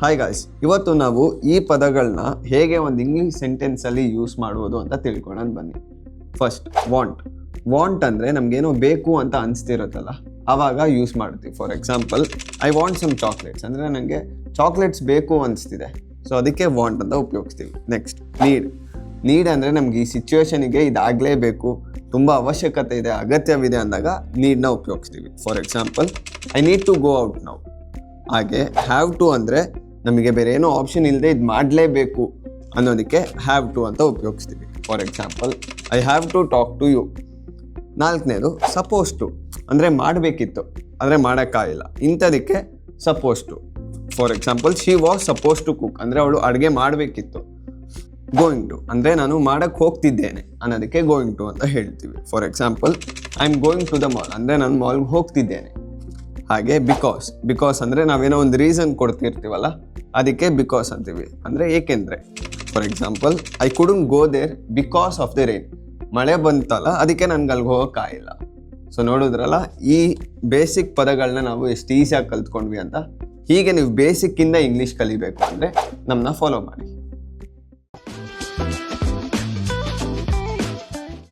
Hi guys, ಇವತ್ತು ನಾವು ಈ ಪದಗಳನ್ನ ಹೇಗೆ ಒಂದು ಇಂಗ್ಲೀಷ್ ಸೆಂಟೆನ್ಸಲ್ಲಿ ಯೂಸ್ ಮಾಡುವುದು ಅಂತ ತಿಳ್ಕೊಳ್ಳೋಣ ಬನ್ನಿ. ಫಸ್ಟ್, ವಾಂಟ್ ಅಂದರೆ ನಮಗೇನೋ ಬೇಕು ಅಂತ ಅನಿಸ್ತಿರುತ್ತಲ್ಲ, ಆವಾಗ ಯೂಸ್ ಮಾಡ್ತೀವಿ. For example, I want some chocolates ಅಂದರೆ ನನಗೆ ಚಾಕ್ಲೇಟ್ಸ್ ಬೇಕು ಅನಿಸ್ತಿದೆ, ಸೊ ಅದಕ್ಕೆ ವಾಂಟ್ ಅಂತ ಉಪಯೋಗಿಸ್ತೀವಿ. ನೆಕ್ಸ್ಟ್, ನೀಡ್ ಅಂದರೆ ನಮ್ಗೆ ಈ ಸಿಚುವೇಶನಿಗೆ ಇದಾಗಲೇಬೇಕು, ತುಂಬ ಅವಶ್ಯಕತೆ ಇದೆ, ಅಗತ್ಯವಿದೆ ಅಂದಾಗ ನೀಡ್ನ ಉಪಯೋಗಿಸ್ತೀವಿ. For example, I need to go out now. ಹಾಗೆ ಹ್ಯಾವ್ ಟು ಅಂದರೆ ನಮಗೆ ಬೇರೆ ಏನೋ ಆಪ್ಷನ್ ಇಲ್ಲದೆ ಇದು ಮಾಡಲೇಬೇಕು ಅನ್ನೋದಕ್ಕೆ ಹ್ಯಾವ್ ಟು ಅಂತ ಉಪಯೋಗಿಸ್ತೀವಿ. For example, I have to talk to you. ನಾಲ್ಕನೇದು, ಸಪೋಸ್ ಟು ಅಂದರೆ ಮಾಡಬೇಕಿತ್ತು ಆದರೆ ಮಾಡೋಕ್ಕಾಗಿಲ್ಲ, ಇಂಥದಕ್ಕೆ suppose to. For example, she was suppose to cook ಅಂದರೆ ಅವಳು ಅಡುಗೆ ಮಾಡಬೇಕಿತ್ತು. ಗೋಯಿಂಗ್ ಟು ಅಂದರೆ ನಾನು ಮಾಡೋಕ್ಕೆ ಹೋಗ್ತಿದ್ದೇನೆ ಅನ್ನೋದಕ್ಕೆ ಗೋಯಿಂಗ್ ಟು ಅಂತ ಹೇಳ್ತೀವಿ. For example, I am going to the mall ಅಂದರೆ ನಾನು ಮಾಲ್ಗೆ ಹೋಗ್ತಿದ್ದೇನೆ. ಹಾಗೆ ಬಿಕಾಸ್ ಅಂದರೆ ನಾವೇನೋ ಒಂದು ರೀಸನ್ ಕೊಡ್ತಿರ್ತೀವಲ್ಲ, ಅದಕ್ಕೆ ಬಿಕಾಸ್ ಅಂತೀವಿ, ಅಂದರೆ ಏಕೆಂದರೆ. For example, I couldn't go there because of the rain. ಮಳೆ ಬಂತಲ್ಲ, ಅದಕ್ಕೆ ನನಗೆ ಅಲ್ಲಿಗೆ ಹೋಗೋಕ್ಕಾಗಿಲ್ಲ. ಸೊ ನೋಡಿದ್ರಲ್ಲ, ಈ ಬೇಸಿಕ್ ಪದಗಳನ್ನ ನಾವು ಎಷ್ಟು ಈಸಿಯಾಗಿ ಕಲ್ತ್ಕೊಂಡ್ವಿ ಅಂತ. ಹೀಗೆ ನೀವು ಬೇಸಿಕ್ಕಿಂದ ಇಂಗ್ಲೀಷ್ ಕಲಿಬೇಕು ಅಂದರೆ ನಮ್ಮನ್ನ ಫಾಲೋ ಮಾಡಿ.